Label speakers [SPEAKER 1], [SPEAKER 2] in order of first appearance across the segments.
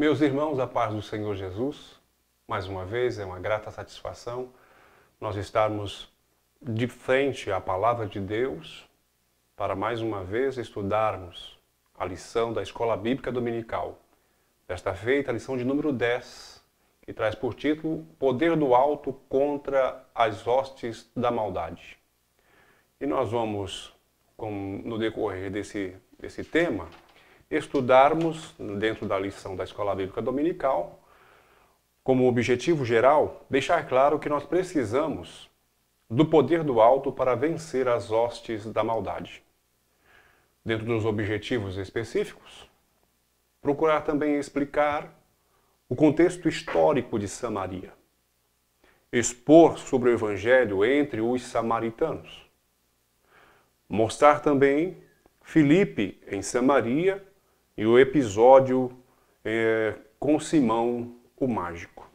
[SPEAKER 1] Meus irmãos, a paz do Senhor Jesus, mais uma vez é uma grata satisfação nós estarmos de frente à Palavra de Deus para mais uma vez estudarmos a lição da Escola Bíblica Dominical. Desta feita, a lição de número 10, que traz por título Poder do Alto contra as hostes da maldade. E nós vamos, no decorrer desse tema, estudarmos, dentro da lição da Escola Bíblica Dominical, como objetivo geral, deixar claro que nós precisamos do poder do alto para vencer as hostes da maldade. Dentro dos objetivos específicos, procurar também explicar o contexto histórico de Samaria, expor sobre o Evangelho entre os samaritanos, mostrar também Filipe em Samaria e o episódio com Simão o Mágico.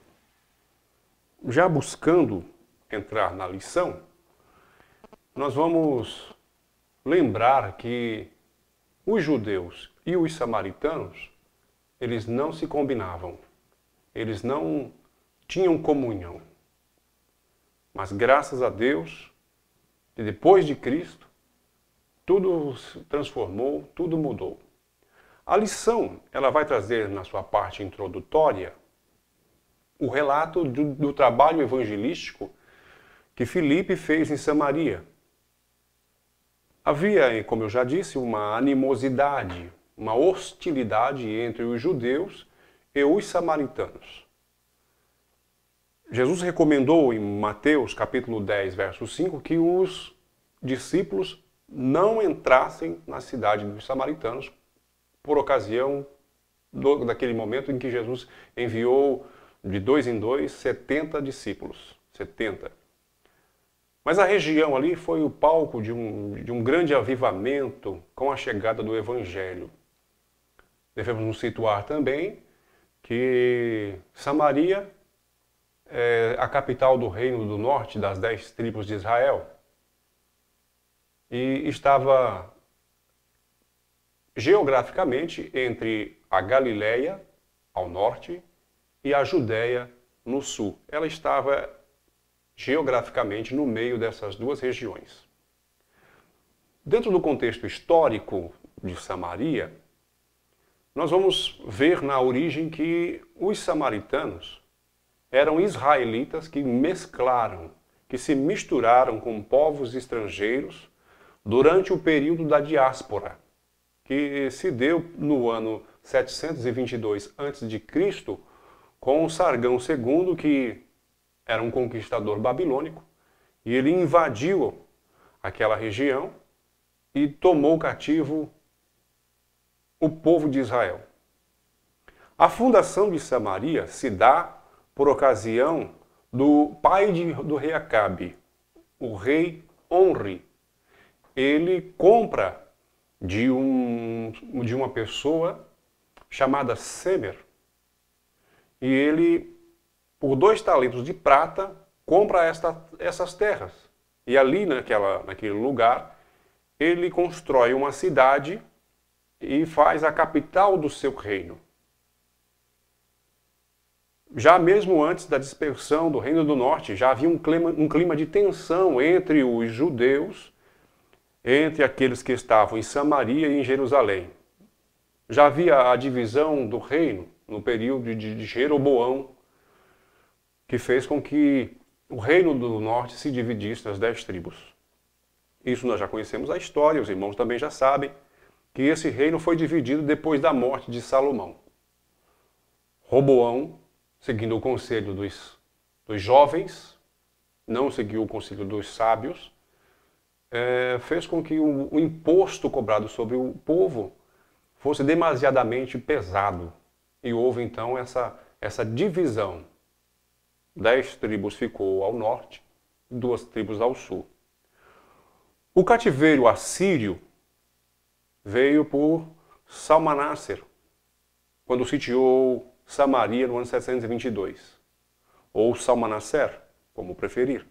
[SPEAKER 1] Já buscando entrar na lição, nós vamos lembrar que os judeus e os samaritanos, eles não se combinavam, eles não tinham comunhão. Mas graças a Deus, e depois de Cristo, tudo se transformou, tudo mudou. A lição, ela vai trazer na sua parte introdutória o relato do trabalho evangelístico que Filipe fez em Samaria. Havia, como eu já disse, uma animosidade, uma hostilidade entre os judeus e os samaritanos. Jesus recomendou em Mateus capítulo 10, verso 5, que os discípulos não entrassem na cidade dos samaritanos por ocasião daquele momento em que Jesus enviou de 2 em 2 70 discípulos. 70. Mas a região ali foi o palco de um grande avivamento com a chegada do Evangelho. Devemos nos situar também que Samaria é a capital do Reino do Norte, das 10 tribos de Israel. E estava geograficamente entre a Galileia, ao norte, e a Judéia, no sul. Ela estava geograficamente no meio dessas duas regiões. Dentro do contexto histórico de Samaria, nós vamos ver na origem que os samaritanos eram israelitas que mesclaram, que se misturaram com povos estrangeiros durante o período da diáspora, que se deu no ano 722 a.C., com Sargão II, que era um conquistador babilônico, e ele invadiu aquela região e tomou cativo o povo de Israel. A fundação de Samaria se dá por ocasião do pai do rei Acabe, o rei Onri. Ele compra de uma pessoa chamada Semer, e ele, por 2 talentos de prata, compra essas terras. E ali, naquele lugar, ele constrói uma cidade e faz a capital do seu reino. Já mesmo antes da dispersão do Reino do Norte, já havia um clima de tensão entre os judeus, entre aqueles que estavam em Samaria e em Jerusalém. Já havia a divisão do reino no período de Jeroboão, que fez com que o Reino do Norte se dividisse nas 10 tribos. Isso nós já conhecemos a história, os irmãos também já sabem, que esse reino foi dividido depois da morte de Salomão. Roboão, seguindo o conselho dos jovens, não seguiu o conselho dos sábios, fez com que o imposto cobrado sobre o povo fosse demasiadamente pesado. E houve então essa divisão. 10 tribos ficou ao norte, 2 tribos ao sul. O cativeiro assírio veio por Salmanasser, quando sitiou Samaria no ano 722. Ou Salmanasser, como preferir.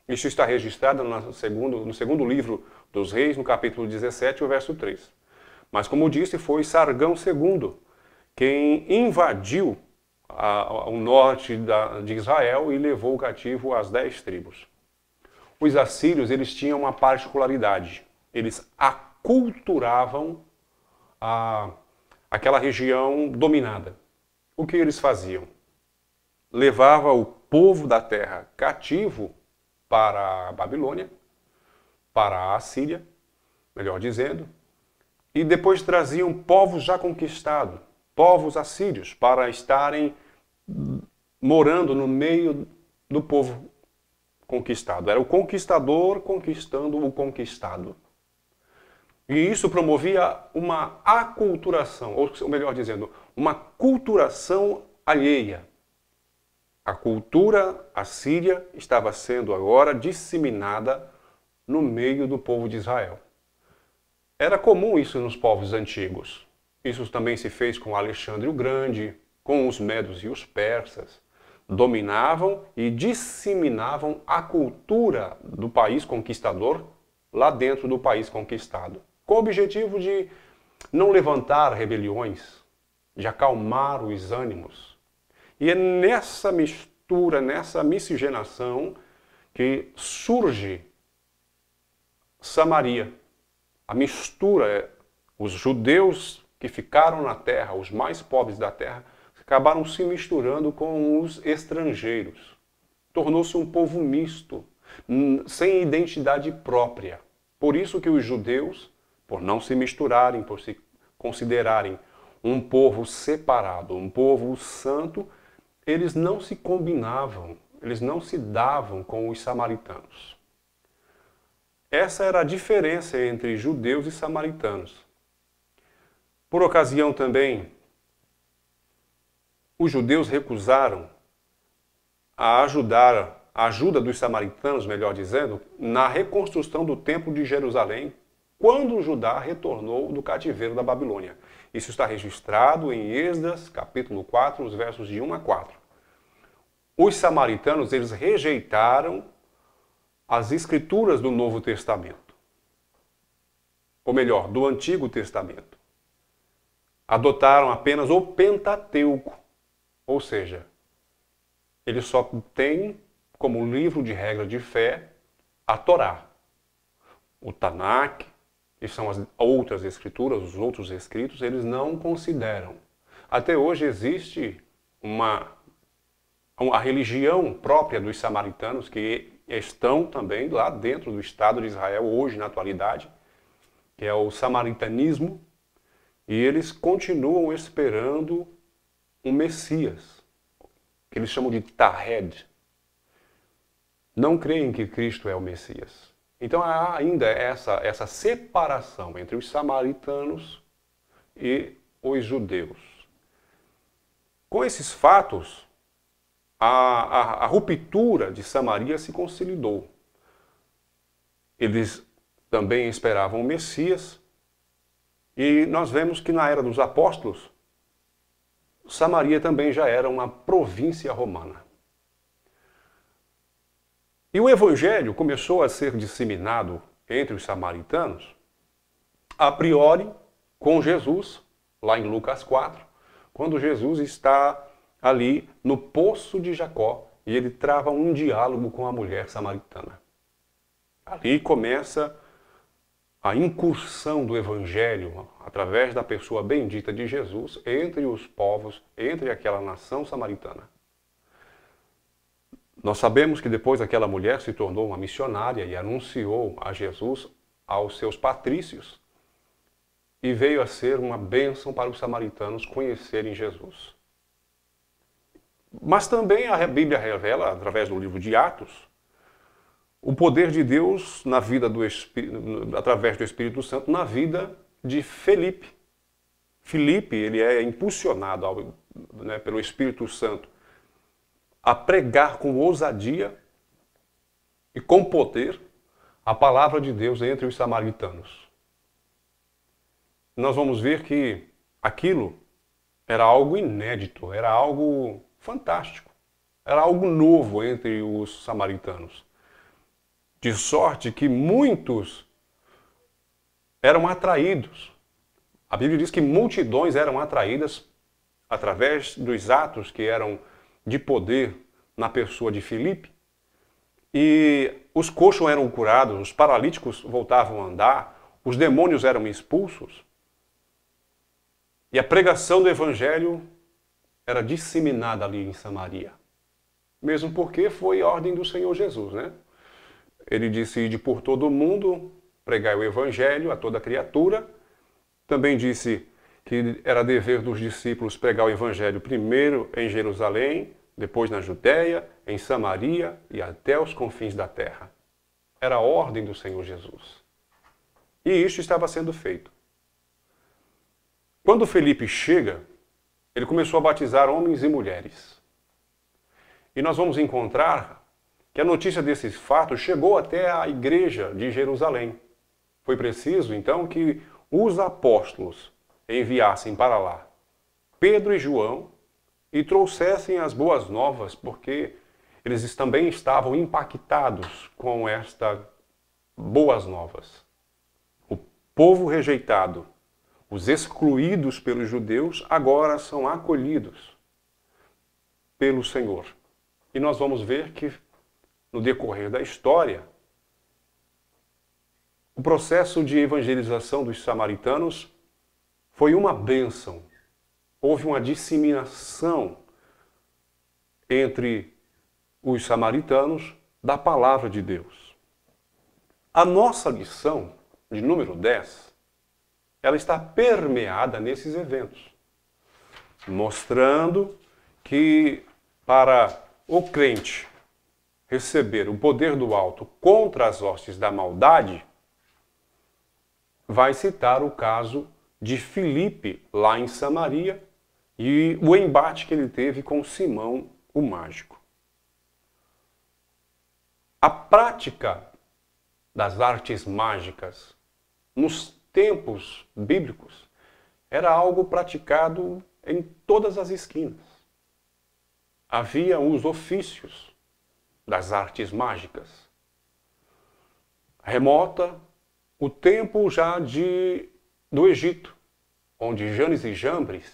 [SPEAKER 1] Isso está registrado no segundo livro dos Reis, no capítulo 17, o verso 3. Mas, como disse, foi Sargão II quem invadiu o norte de Israel e levou cativo as 10 tribos. Os assírios, eles tinham uma particularidade. Eles aculturavam aquela região dominada. O que eles faziam? Levava o povo da terra cativo para a Babilônia, para a Assíria, melhor dizendo, e depois traziam povos já conquistados, povos assírios, para estarem morando no meio do povo conquistado. Era o conquistador conquistando o conquistado. E isso promovia uma aculturação, ou melhor dizendo, uma culturação alheia. A cultura assíria estava sendo agora disseminada no meio do povo de Israel. Era comum isso nos povos antigos. Isso também se fez com Alexandre o Grande, com os medos e os persas. Dominavam e disseminavam a cultura do país conquistador lá dentro do país conquistado, com o objetivo de não levantar rebeliões, de acalmar os ânimos. E é nessa mistura, nessa miscigenação, que surge Samaria. A mistura, os judeus que ficaram na terra, os mais pobres da terra, acabaram se misturando com os estrangeiros. Tornou-se um povo misto, sem identidade própria. Por isso que os judeus, por não se misturarem, por se considerarem um povo separado, um povo santo, eles não se combinavam, eles não se davam com os samaritanos. Essa era a diferença entre judeus e samaritanos. Por ocasião também, os judeus recusaram a ajuda dos samaritanos, melhor dizendo, na reconstrução do Templo de Jerusalém, quando Judá retornou do cativeiro da Babilônia. Isso está registrado em Esdras, capítulo 4, os versos de 1 a 4. Os samaritanos, eles rejeitaram as escrituras do Novo Testamento. Ou melhor, do Antigo Testamento. Adotaram apenas o Pentateuco. Ou seja, eles só têm como livro de regra de fé a Torá. O Tanakh, que são as outras escrituras, os outros escritos, eles não consideram. Até hoje existe a religião própria dos samaritanos, que estão também lá dentro do Estado de Israel, hoje na atualidade, que é o samaritanismo, e eles continuam esperando um Messias, que eles chamam de Tahed. Não creem que Cristo é o Messias. Então há ainda essa separação entre os samaritanos e os judeus. Com esses fatos, a ruptura de Samaria se consolidou. Eles também esperavam o Messias, e nós vemos que na era dos apóstolos, Samaria também já era uma província romana. E o evangelho começou a ser disseminado entre os samaritanos, a priori, com Jesus, lá em Lucas 4, quando Jesus está ali no poço de Jacó e ele trava um diálogo com a mulher samaritana. Ali começa a incursão do evangelho através da pessoa bendita de Jesus entre os povos, entre aquela nação samaritana. Nós sabemos que depois aquela mulher se tornou uma missionária e anunciou a Jesus aos seus patrícios e veio a ser uma bênção para os samaritanos conhecerem Jesus. Mas também a Bíblia revela, através do livro de Atos, o poder de Deus na vida através do Espírito Santo na vida de Felipe. Felipe, ele é impulsionado pelo Espírito Santo a pregar com ousadia e com poder a palavra de Deus entre os samaritanos. Nós vamos ver que aquilo era algo inédito, era algo fantástico, era algo novo entre os samaritanos. De sorte que muitos eram atraídos. A Bíblia diz que multidões eram atraídas através dos atos que eram de poder na pessoa de Filipe, e os coxos eram curados, os paralíticos voltavam a andar, os demônios eram expulsos, e a pregação do evangelho era disseminada ali em Samaria. Mesmo porque foi ordem do Senhor Jesus, né? Ele disse: ide por todo o mundo, pregai o evangelho a toda criatura. Também disse que era dever dos discípulos pregar o evangelho primeiro em Jerusalém, depois na Judéia, em Samaria e até os confins da terra. Era a ordem do Senhor Jesus. E isso estava sendo feito. Quando Felipe chega, ele começou a batizar homens e mulheres. E nós vamos encontrar que a notícia desses fatos chegou até a igreja de Jerusalém. Foi preciso, então, que os apóstolos enviassem para lá Pedro e João e trouxessem as boas novas, porque eles também estavam impactados com estas boas novas. O povo rejeitado, os excluídos pelos judeus, agora são acolhidos pelo Senhor. E nós vamos ver que, no decorrer da história, o processo de evangelização dos samaritanos foi uma bênção. Houve uma disseminação entre os samaritanos da palavra de Deus. A nossa lição, de número 10, ela está permeada nesses eventos, mostrando que para o crente receber o poder do alto contra as hostes da maldade, vai citar o caso de Filipe lá em Samaria e o embate que ele teve com Simão, o mágico. A prática das artes mágicas nos tempos bíblicos era algo praticado em todas as esquinas. Havia os ofícios das artes mágicas. Remota o tempo já do Egito, onde Janes e Jambres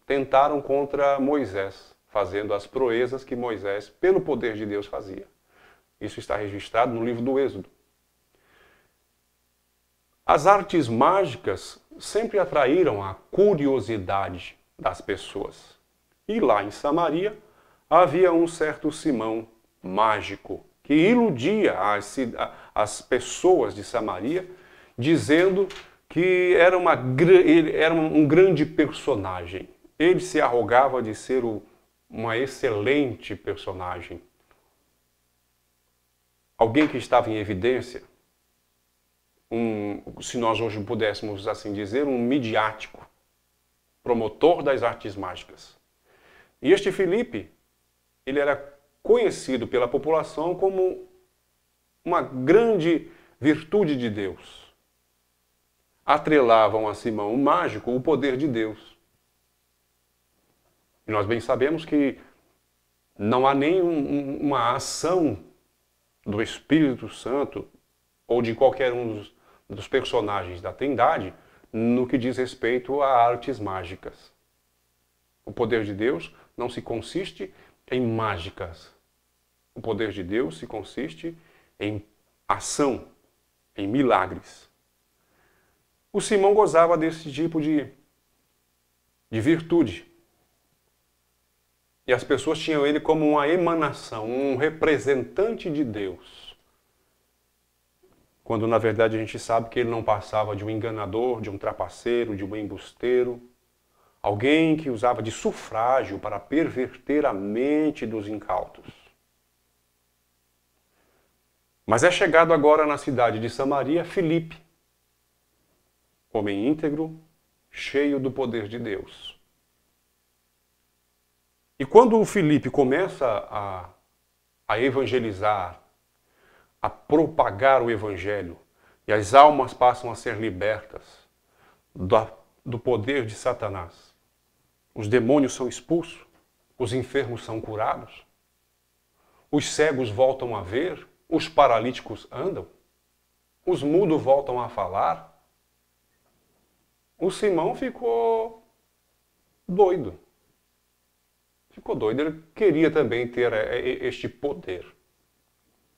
[SPEAKER 1] tentaram contra Moisés, fazendo as proezas que Moisés, pelo poder de Deus, fazia. Isso está registrado no livro do Êxodo. As artes mágicas sempre atraíram a curiosidade das pessoas. E lá em Samaria havia um certo Simão mágico que iludia as pessoas de Samaria, dizendo que era um grande personagem. Ele se arrogava de ser uma excelente personagem. Alguém que estava em evidência, se nós hoje pudéssemos assim dizer, um midiático, promotor das artes mágicas. E este Filipe, ele era conhecido pela população como uma grande virtude de Deus. Atrelavam a Simão o mágico o poder de Deus. E nós bem sabemos que não há nem uma ação do Espírito Santo ou de qualquer um dos personagens da Trindade no que diz respeito a artes mágicas. O poder de Deus não se consiste em mágicas. O poder de Deus se consiste em ação, em milagres. O Simão gozava desse tipo de virtude. E as pessoas tinham ele como uma emanação, um representante de Deus. Quando, na verdade, a gente sabe que ele não passava de um enganador, de um trapaceiro, de um embusteiro. Alguém que usava de sufrágio para perverter a mente dos incautos. Mas é chegado agora na cidade de Samaria Filipe, homem íntegro, cheio do poder de Deus. E quando o Filipe começa a evangelizar, a propagar o evangelho, e as almas passam a ser libertas do poder de Satanás, os demônios são expulsos, os enfermos são curados, os cegos voltam a ver, os paralíticos andam, os mudos voltam a falar. O Simão ficou doido. Ficou doido. Ele queria também ter este poder.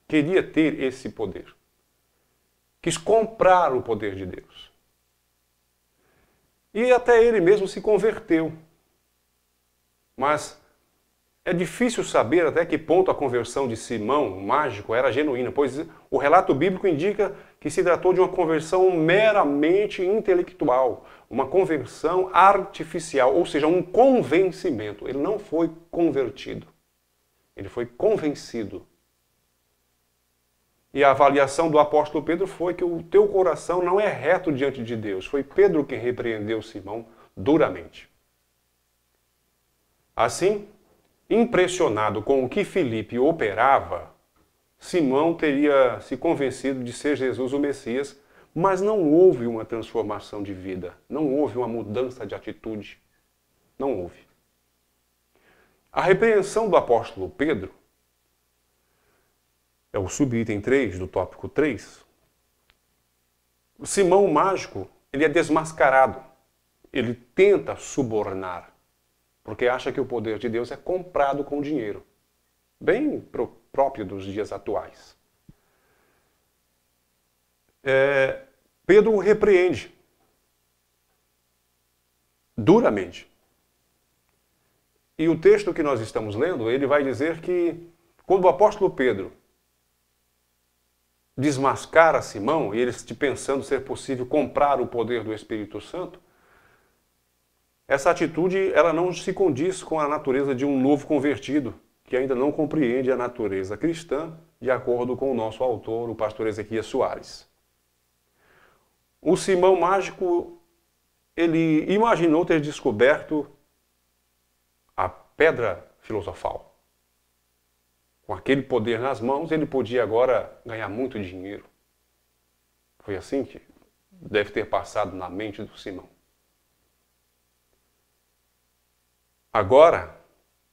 [SPEAKER 1] Queria ter esse poder. Quis comprar o poder de Deus. E até ele mesmo se converteu. Mas é difícil saber até que ponto a conversão de Simão, o mágico, era genuína, pois o relato bíblico indica que se tratou de uma conversão meramente intelectual, uma conversão artificial, ou seja, um convencimento. Ele não foi convertido, ele foi convencido. E a avaliação do apóstolo Pedro foi que o teu coração não é reto diante de Deus. Foi Pedro quem repreendeu Simão duramente. Assim, impressionado com o que Filipe operava, Simão teria se convencido de ser Jesus o Messias, mas não houve uma transformação de vida, não houve uma mudança de atitude, não houve. A repreensão do apóstolo Pedro é o subitem 3 do tópico 3. Simão o mágico, ele é desmascarado, ele tenta subornar, porque acha que o poder de Deus é comprado com dinheiro. Bem próprio dos dias atuais. Pedro o repreende. Duramente. E o texto que nós estamos lendo, ele vai dizer que quando o apóstolo Pedro desmascara Simão, e ele pensando ser possível comprar o poder do Espírito Santo, essa atitude ela não se condiz com a natureza de um novo convertido, que ainda não compreende a natureza cristã, de acordo com o nosso autor, o pastor Ezequias Soares. O Simão mágico, ele imaginou ter descoberto a pedra filosofal. Com aquele poder nas mãos, ele podia agora ganhar muito dinheiro. Foi assim que deve ter passado na mente do Simão. Agora,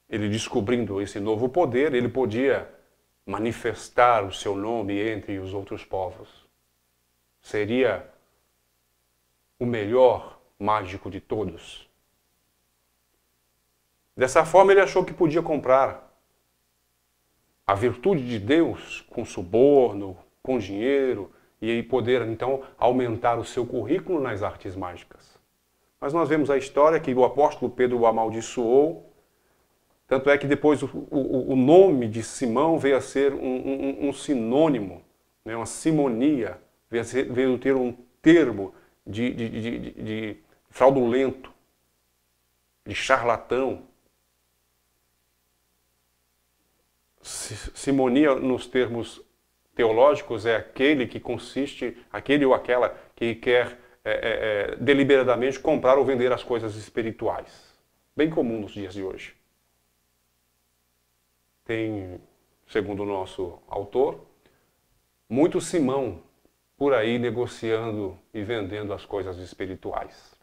[SPEAKER 1] ele descobrindo esse novo poder, ele podia manifestar o seu nome entre os outros povos. Seria o melhor mágico de todos. Dessa forma, ele achou que podia comprar a virtude de Deus com suborno, com dinheiro, e aí poder, então, aumentar o seu currículo nas artes mágicas. Mas nós vemos a história que o apóstolo Pedro o amaldiçoou, tanto é que depois o nome de Simão veio a ser um sinônimo, né, uma simonia, veio a ter um termo de fraudulento, de charlatão. Simonia, nos termos teológicos, é aquele que consiste, aquele ou aquela que quer deliberadamente comprar ou vender as coisas espirituais. Bem comum nos dias de hoje. Tem, segundo o nosso autor, muito Simão por aí negociando e vendendo as coisas espirituais.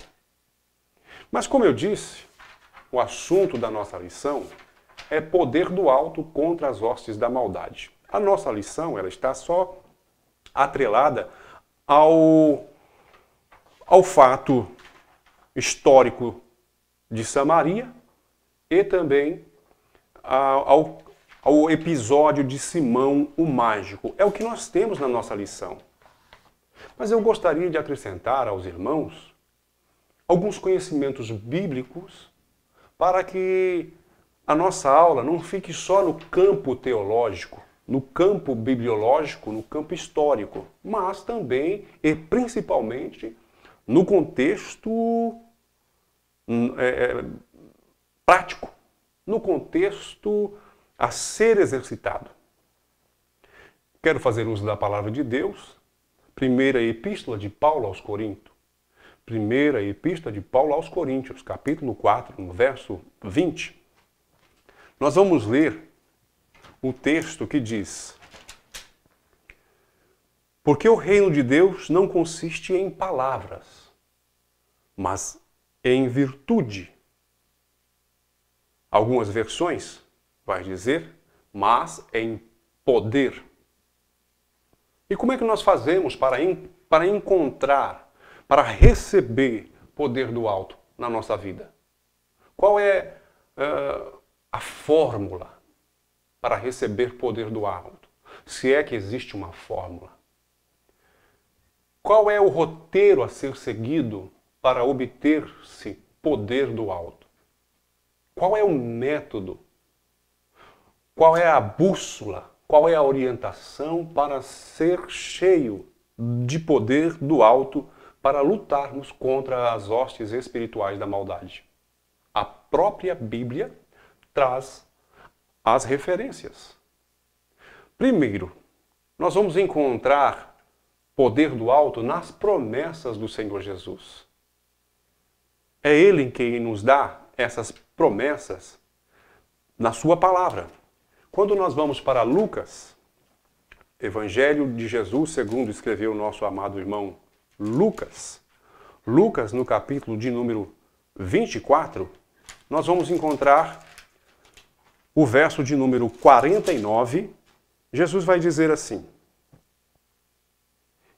[SPEAKER 1] Mas, como eu disse, o assunto da nossa lição é poder do alto contra as hostes da maldade. A nossa lição ela está só atrelada ao fato histórico de Samaria e também ao episódio de Simão o mágico. É o que nós temos na nossa lição. Mas eu gostaria de acrescentar aos irmãos alguns conhecimentos bíblicos para que a nossa aula não fique só no campo teológico, no campo bibliológico, no campo histórico, mas também e principalmente no contexto prático, no contexto a ser exercitado. Quero fazer uso da palavra de Deus, primeira epístola de Paulo aos Coríntios. Primeira epístola de Paulo aos Coríntios, capítulo 4, no verso 20. Nós vamos ler o texto que diz: porque o reino de Deus não consiste em palavras, mas em virtude. Algumas versões vai dizer, mas em poder. E como é que nós fazemos para encontrar, para receber poder do alto na nossa vida? Qual é a fórmula para receber poder do alto? Se é que existe uma fórmula. Qual é o roteiro a ser seguido para obter-se poder do alto? Qual é o método? Qual é a bússola? Qual é a orientação para ser cheio de poder do alto para lutarmos contra as hostes espirituais da maldade? A própria Bíblia traz as referências. Primeiro, nós vamos encontrar poder do alto nas promessas do Senhor Jesus. É Ele quem nos dá essas promessas na sua palavra. Quando nós vamos para Lucas, Evangelho de Jesus, segundo escreveu o nosso amado irmão Lucas, Lucas no capítulo de número 24, nós vamos encontrar o verso de número 49, Jesus vai dizer assim: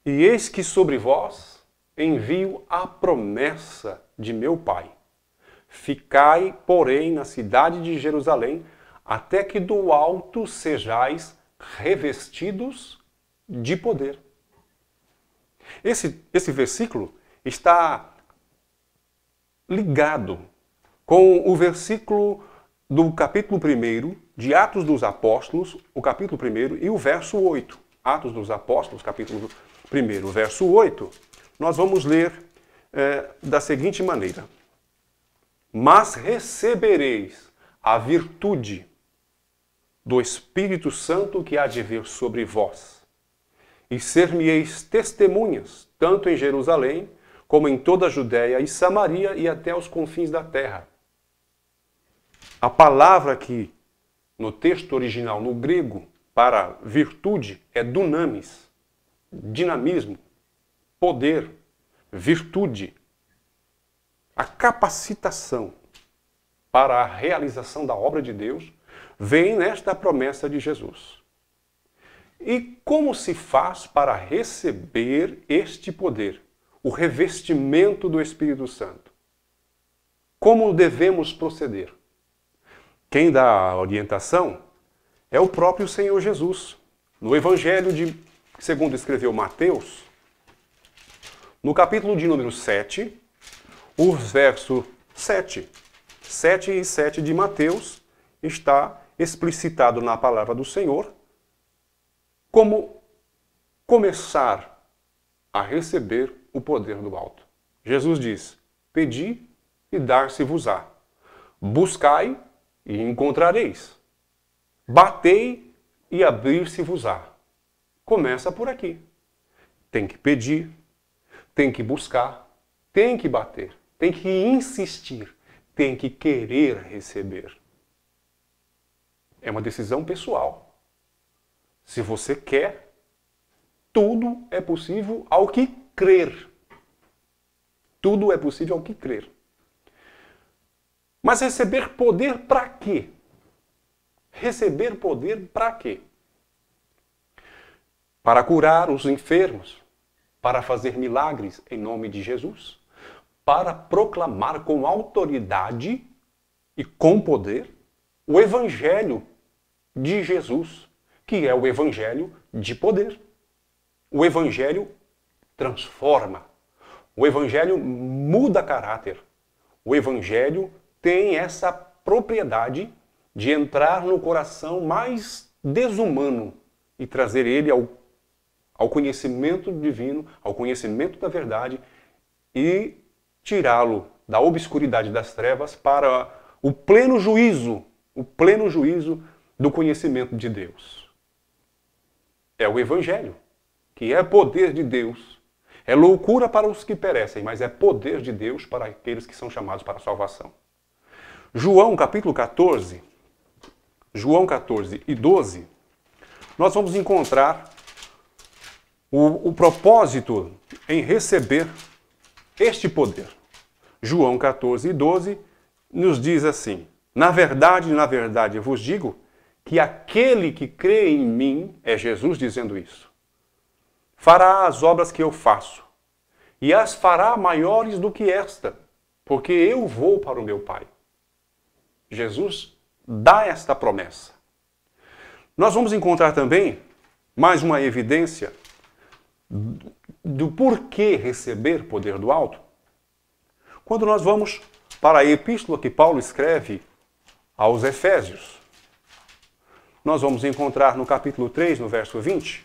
[SPEAKER 1] E eis que sobre vós envio a promessa de meu Pai. Ficai, porém, na cidade de Jerusalém, até que do alto sejais revestidos de poder. Esse versículo está ligado com o versículo do capítulo 1 de Atos dos Apóstolos, o capítulo 1 e o verso 8. Atos dos Apóstolos, capítulo 1, verso 8, nós vamos ler da seguinte maneira: Mas recebereis a virtude do Espírito Santo que há de vir sobre vós, e ser-me-eis testemunhas, tanto em Jerusalém, como em toda a Judéia e Samaria e até os confins da terra. A palavra aqui, no texto original, no grego, para virtude, é dunamis, dinamismo, poder, virtude, a capacitação para a realização da obra de Deus, vem nesta promessa de Jesus. E como se faz para receber este poder, o revestimento do Espírito Santo? Como devemos proceder? Quem dá a orientação é o próprio Senhor Jesus. No Evangelho segundo escreveu Mateus, no capítulo de número 7, o verso 7 e 7 de Mateus está explicitado na palavra do Senhor como começar a receber o poder do alto. Jesus diz: Pedi e dar-se-vos-á. Buscai e encontrareis. Batei e abrir-se-vos-á. Começa por aqui. Tem que pedir, tem que buscar, tem que bater, tem que insistir, tem que querer receber. É uma decisão pessoal. Se você quer, tudo é possível ao que crer. Tudo é possível ao que crer. Mas receber poder para quê? Receber poder para quê? Para curar os enfermos, para fazer milagres em nome de Jesus, para proclamar com autoridade e com poder o Evangelho de Jesus, que é o Evangelho de poder. O Evangelho transforma. O Evangelho muda caráter. O Evangelho tem essa propriedade de entrar no coração mais desumano e trazer ele ao conhecimento divino, ao conhecimento da verdade e tirá-lo da obscuridade das trevas para o pleno juízo do conhecimento de Deus. É o Evangelho, que é poder de Deus. É loucura para os que perecem, mas é poder de Deus para aqueles que são chamados para a salvação. João capítulo 14, João 14 e 12, nós vamos encontrar o propósito em receber este poder. João 14 e 12 nos diz assim: na verdade, eu vos digo que aquele que crê em mim, é Jesus dizendo isso, fará as obras que eu faço, e as fará maiores do que esta, porque eu vou para o meu Pai. Jesus dá esta promessa. Nós vamos encontrar também mais uma evidência do porquê receber poder do alto. Quando nós vamos para a epístola que Paulo escreve aos Efésios, nós vamos encontrar no capítulo 3, no verso 20,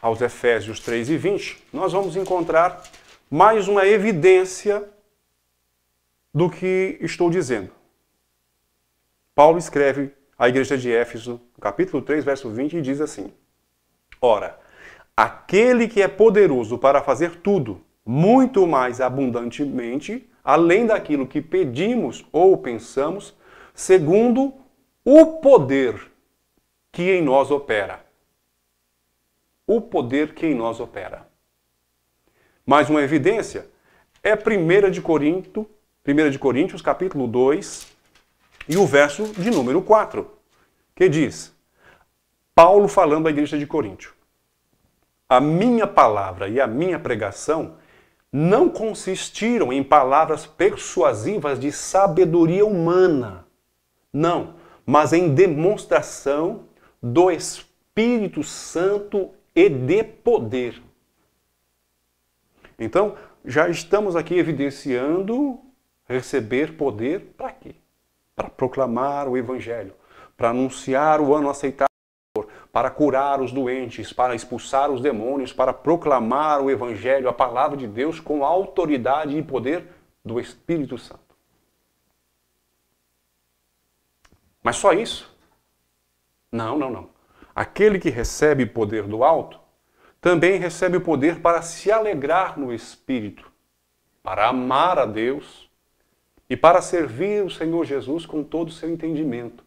[SPEAKER 1] aos Efésios 3 e 20, nós vamos encontrar mais uma evidência do que estou dizendo. Paulo escreve à igreja de Éfeso, no capítulo 3, verso 20, e diz assim: Ora, aquele que é poderoso para fazer tudo, muito mais abundantemente, além daquilo que pedimos ou pensamos, segundo o poder que em nós opera. O poder que em nós opera. Mais uma evidência é 1 de Coríntios, capítulo 2, e o verso de número 4, que diz, Paulo falando à igreja de Coríntio: A minha palavra e a minha pregação não consistiram em palavras persuasivas de sabedoria humana, não, mas em demonstração do Espírito Santo e de poder. Então, já estamos aqui evidenciando receber poder para quê? Para proclamar o Evangelho, para anunciar o ano aceitável, para curar os doentes, para expulsar os demônios, para proclamar o Evangelho, a palavra de Deus, com a autoridade e poder do Espírito Santo. Mas só isso? Não. Aquele que recebe poder do alto, também recebe o poder para se alegrar no Espírito, para amar a Deus e para servir o Senhor Jesus com todo o seu entendimento.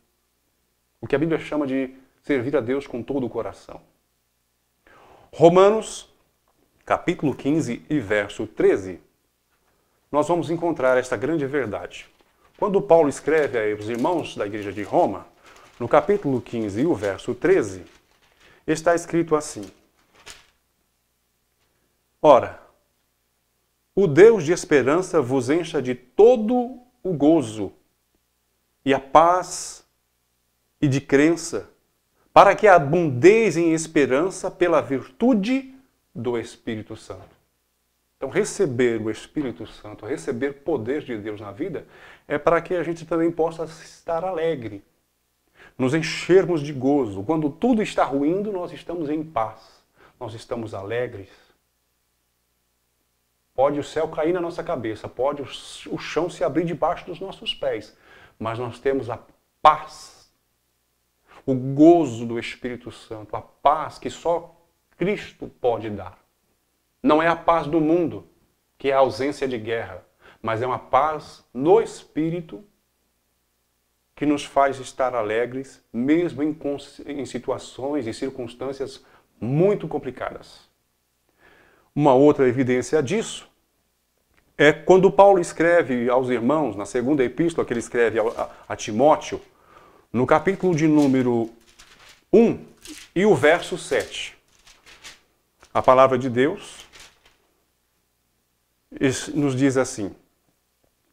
[SPEAKER 1] O que a Bíblia chama de servir a Deus com todo o coração. Romanos, capítulo 15 e verso 13, nós vamos encontrar esta grande verdade. Quando Paulo escreve aos irmãos da igreja de Roma, no capítulo 15 e o verso 13, está escrito assim: Ora, o Deus de esperança vos encha de todo o gozo e a paz e de crença, para que abundeis em esperança pela virtude do Espírito Santo. Então, receber o Espírito Santo, receber poder de Deus na vida, é para que a gente também possa estar alegre, nos enchermos de gozo. Quando tudo está ruindo, nós estamos em paz, nós estamos alegres. Pode o céu cair na nossa cabeça, pode o chão se abrir debaixo dos nossos pés, mas nós temos a paz, o gozo do Espírito Santo, a paz que só Cristo pode dar. Não é a paz do mundo, que é a ausência de guerra, mas é uma paz no Espírito que nos faz estar alegres, mesmo em situações e circunstâncias muito complicadas. Uma outra evidência disso é quando Paulo escreve aos irmãos, na segunda epístola que ele escreve a Timóteo, no capítulo de número 1 e o verso 7. A palavra de Deus nos diz assim: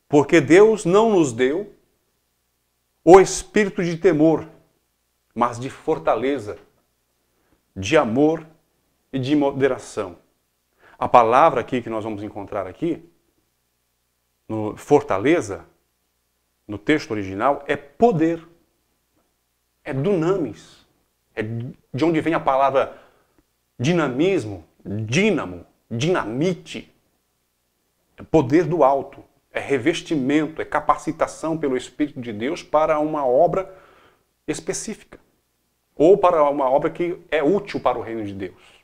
[SPEAKER 1] Porque Deus não nos deu o espírito de temor, mas de fortaleza, de amor e de moderação. A palavra aqui que nós vamos encontrar aqui, no fortaleza, no texto original, é poder. É dunamis. É de onde vem a palavra dinamismo, dínamo, dinamite. É poder do alto. É revestimento, é capacitação pelo Espírito de Deus para uma obra específica. Ou para uma obra que é útil para o reino de Deus.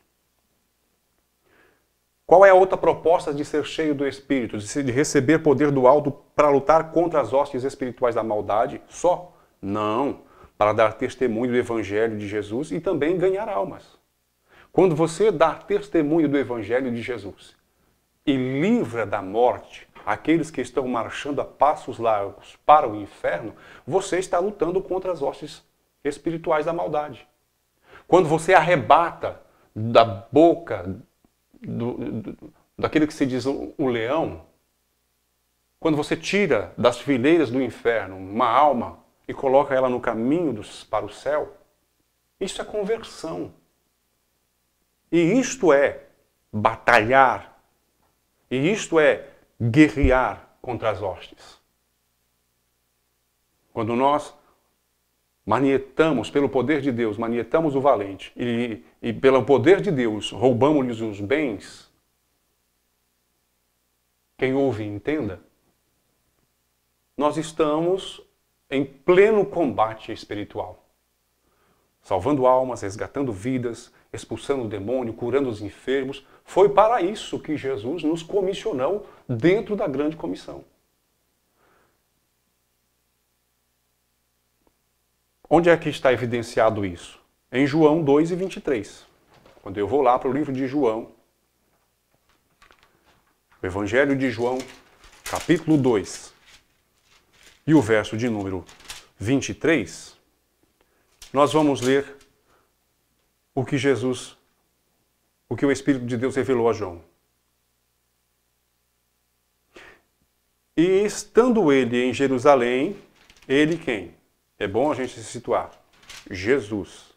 [SPEAKER 1] Qual é a outra proposta de ser cheio do Espírito, de receber poder do alto para lutar contra as hostes espirituais da maldade? Só? Não. Para dar testemunho do Evangelho de Jesus e também ganhar almas. Quando você dá testemunho do Evangelho de Jesus e livra da morte aqueles que estão marchando a passos largos para o inferno, você está lutando contra as hostes espirituais da maldade. Quando você arrebata da boca daquele que se diz o leão, Quando você tira das fileiras do inferno uma alma e coloca ela no caminho para o céu, isso é conversão. E isto é batalhar. E isto é guerrear contra as hostes. Quando nós manietamos, pelo poder de Deus, manietamos o valente e pelo poder de Deus roubamos-lhes os bens, quem ouve entenda, nós estamos em pleno combate espiritual. Salvando almas, resgatando vidas, expulsando o demônio, curando os enfermos. Foi para isso que Jesus nos comissionou dentro da grande comissão. Onde é que está evidenciado isso? Em João 2:23. Quando eu vou lá para o livro de João, o Evangelho de João, capítulo 2, e o verso de número 23, nós vamos ler o que o Espírito de Deus revelou a João. E estando ele em Jerusalém, ele quem? É bom a gente se situar. Jesus.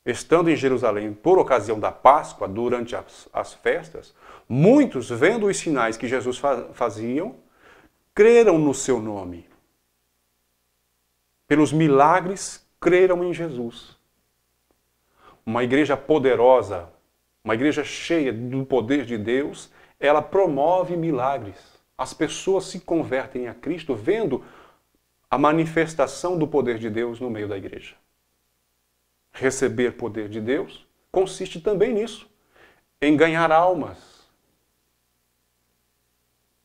[SPEAKER 1] Estando em Jerusalém por ocasião da Páscoa, durante as festas, muitos, vendo os sinais que Jesus faziam, creram no seu nome. Pelos milagres, creram em Jesus. Uma igreja poderosa, uma igreja cheia do poder de Deus, ela promove milagres. As pessoas se convertem a Cristo vendo a manifestação do poder de Deus no meio da igreja. Receber poder de Deus consiste também nisso, em ganhar almas,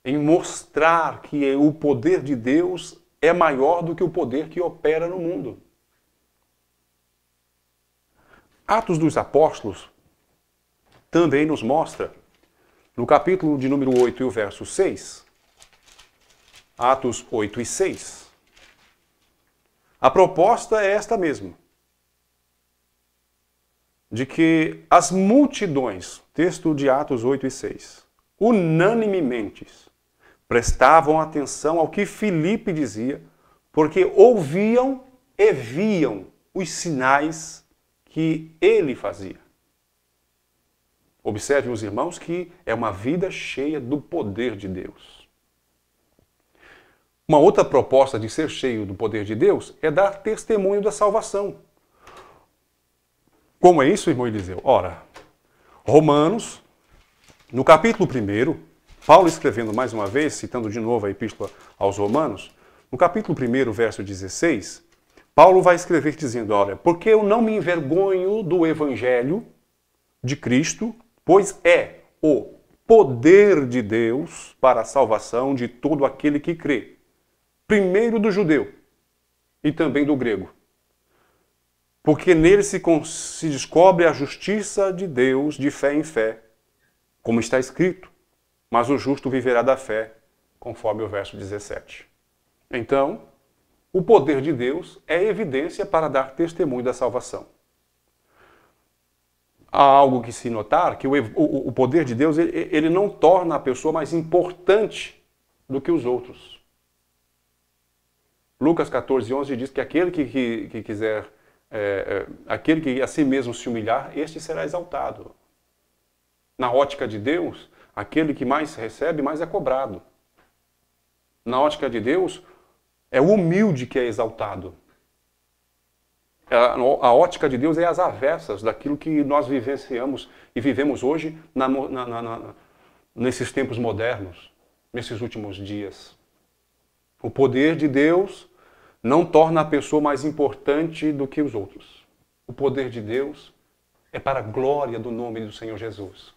[SPEAKER 1] em mostrar que o poder de Deus é maior do que o poder que opera no mundo. Atos dos Apóstolos também nos mostra, no capítulo de número 8 e o verso 6, Atos 8 e 6, a proposta é esta mesma, de que as multidões, texto de Atos 8 e 6, unanimemente prestavam atenção ao que Filipe dizia, porque ouviam e viam os sinais que ele fazia. Observem os irmãos que é uma vida cheia do poder de Deus. Uma outra proposta de ser cheio do poder de Deus é dar testemunho da salvação. Como é isso, irmão Eliseu? Ora, Romanos, no capítulo 1, Paulo escrevendo mais uma vez, citando de novo a epístola aos Romanos, no capítulo 1, verso 16, Paulo vai escrever dizendo, olha, porque eu não me envergonho do evangelho de Cristo, pois é o poder de Deus para a salvação de todo aquele que crê. Primeiro do judeu e também do grego. Porque nele se descobre a justiça de Deus de fé em fé, como está escrito, mas o justo viverá da fé, conforme o verso 17. Então, o poder de Deus é evidência para dar testemunho da salvação. Há algo que se notar, que o poder de Deus ele não torna a pessoa mais importante do que os outros. Lucas 14:11 diz que aquele que quiser, aquele que a si mesmo se humilhar, este será exaltado. Na ótica de Deus, aquele que mais recebe, mais é cobrado. Na ótica de Deus, é o humilde que é exaltado. A ótica de Deus é as avessas daquilo que nós vivenciamos e vivemos hoje nesses tempos modernos, nesses últimos dias. O poder de Deus não torna a pessoa mais importante do que os outros. O poder de Deus é para a glória do nome do Senhor Jesus.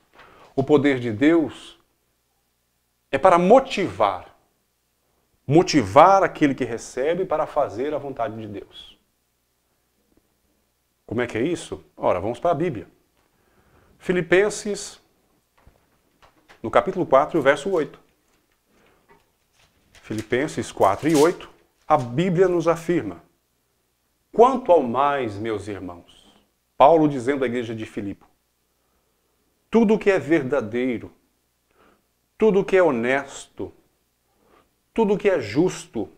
[SPEAKER 1] O poder de Deus é para motivar aquele que recebe para fazer a vontade de Deus. Como é que é isso? Ora, vamos para a Bíblia. Filipenses, no capítulo 4, verso 8. Filipenses 4 e 8, a Bíblia nos afirma: quanto ao mais, meus irmãos, Paulo dizendo à igreja de Filipe, tudo que é verdadeiro, tudo que é honesto, tudo que é justo,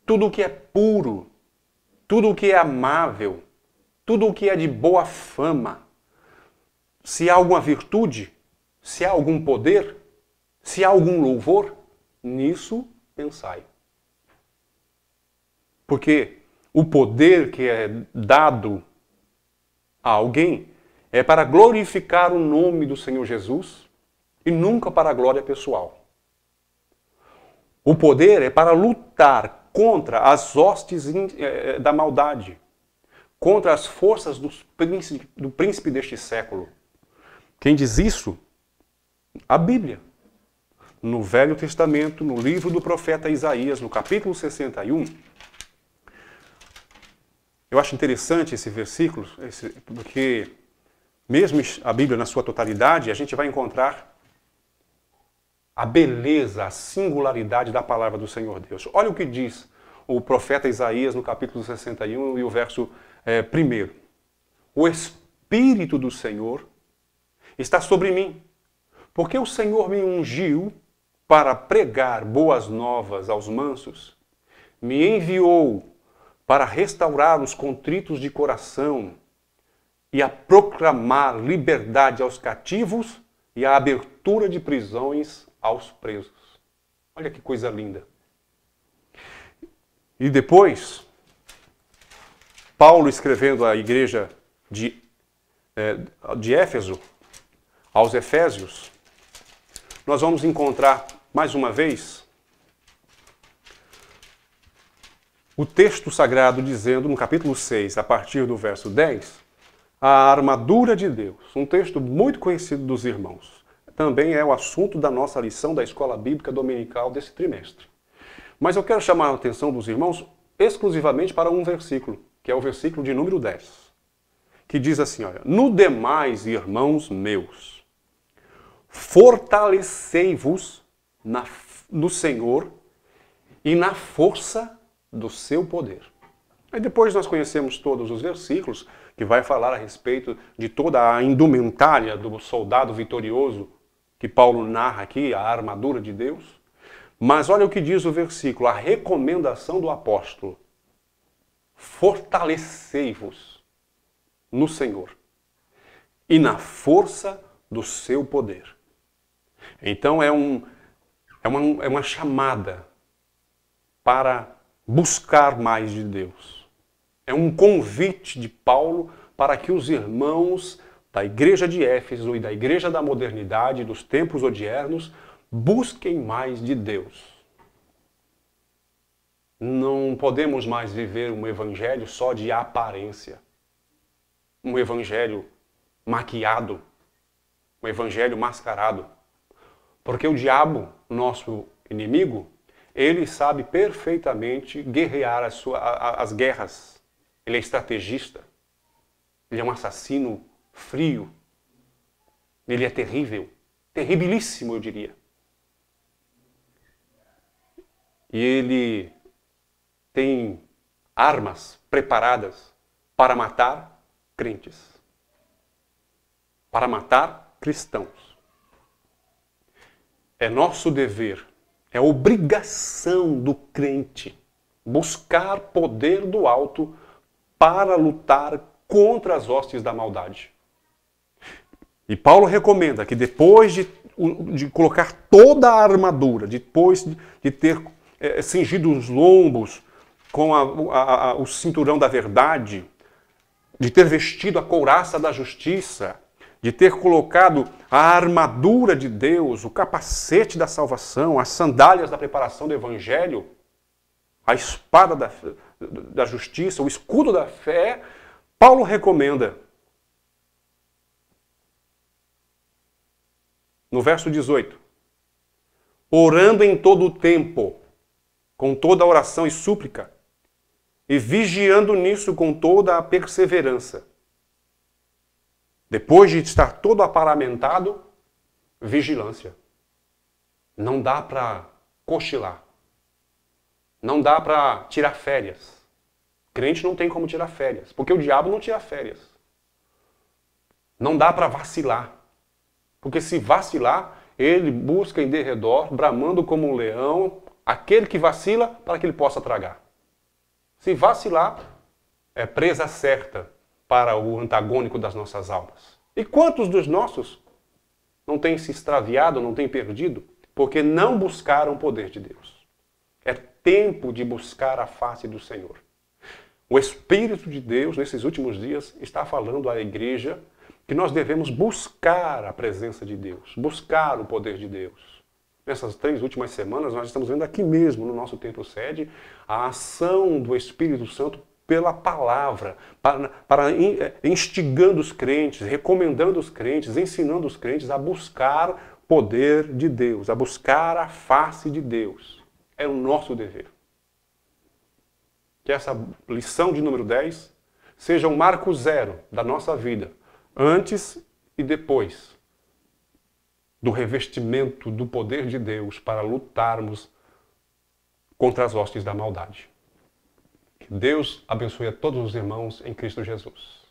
[SPEAKER 1] tudo que é puro, tudo que é amável, tudo que é de boa fama, se há alguma virtude, se há algum poder, se há algum louvor, nisso pensai. Porque o poder que é dado a alguém é para glorificar o nome do Senhor Jesus e nunca para a glória pessoal. O poder é para lutar contra as hostes da maldade, contra as forças do príncipe deste século. Quem diz isso? A Bíblia. No Velho Testamento, no livro do profeta Isaías, no capítulo 61, eu acho interessante esse versículo, porque mesmo a Bíblia na sua totalidade, a gente vai encontrar a beleza, a singularidade da palavra do Senhor Deus. Olha o que diz o profeta Isaías no capítulo 61 e o verso 1. O Espírito do Senhor está sobre mim, porque o Senhor me ungiu para pregar boas novas aos mansos, me enviou para restaurar os contritos de coração e a proclamar liberdade aos cativos e a abertura de prisões aos presos. Olha que coisa linda. E depois, Paulo escrevendo à igreja de Éfeso, aos Efésios, nós vamos encontrar, mais uma vez, o texto sagrado dizendo, no capítulo 6, a partir do verso 10, a armadura de Deus. Um texto muito conhecido dos irmãos. Também é o assunto da nossa lição da Escola Bíblica Dominical desse trimestre. Mas eu quero chamar a atenção dos irmãos exclusivamente para um versículo, que é o versículo de número 10, que diz assim, olha, no demais, irmãos meus, fortalecei-vos no Senhor e na força do seu poder. Aí depois nós conhecemos todos os versículos que vai falar a respeito de toda a indumentária do soldado vitorioso que Paulo narra aqui, a armadura de Deus. Mas olha o que diz o versículo, a recomendação do apóstolo. Fortalecei-vos no Senhor e na força do seu poder. Então é uma chamada para buscar mais de Deus. É um convite de Paulo para que os irmãos da igreja de Éfeso e da igreja da modernidade, dos tempos odiernos, busquem mais de Deus. Não podemos mais viver um evangelho só de aparência. Um evangelho maquiado. Um evangelho mascarado. Porque o diabo, nosso inimigo, ele sabe perfeitamente guerrear as guerras. Ele é estrategista. Ele é um assassino frio. Ele é terrível. Terribilíssimo, eu diria. E ele tem armas preparadas para matar crentes. Para matar cristãos. É nosso dever, é obrigação do crente buscar poder do alto para lutar contra as hostes da maldade. E Paulo recomenda que depois de colocar toda a armadura, depois de ter cingido os lombos com o cinturão da verdade, de ter vestido a couraça da justiça, de ter colocado a armadura de Deus, o capacete da salvação, as sandálias da preparação do evangelho, a espada da justiça, o escudo da fé, Paulo recomenda. No verso 18, orando em todo o tempo, com toda a oração e súplica, e vigiando nisso com toda a perseverança. Depois de estar todo aparamentado, vigilância. Não dá para cochilar. Não dá para tirar férias. Crente não tem como tirar férias, porque o diabo não tira férias. Não dá para vacilar. Porque se vacilar, ele busca em derredor, bramando como um leão, aquele que vacila para que ele possa tragar. Se vacilar, é presa certa para o antagônico das nossas almas. E quantos dos nossos não têm se extraviado, não têm perdido, porque não buscaram o poder de Deus? É tempo de buscar a face do Senhor. O Espírito de Deus, nesses últimos dias, está falando à igreja que nós devemos buscar a presença de Deus, buscar o poder de Deus. Nessas 3 últimas semanas, nós estamos vendo aqui mesmo, no nosso templo sede, a ação do Espírito Santo pela palavra, para instigando os crentes, recomendando os crentes, ensinando os crentes a buscar poder de Deus, a buscar a face de Deus. É o nosso dever. Que essa lição de número 10 seja um marco zero da nossa vida, antes e depois do revestimento do poder de Deus para lutarmos contra as hostes da maldade. Que Deus abençoe a todos os irmãos em Cristo Jesus.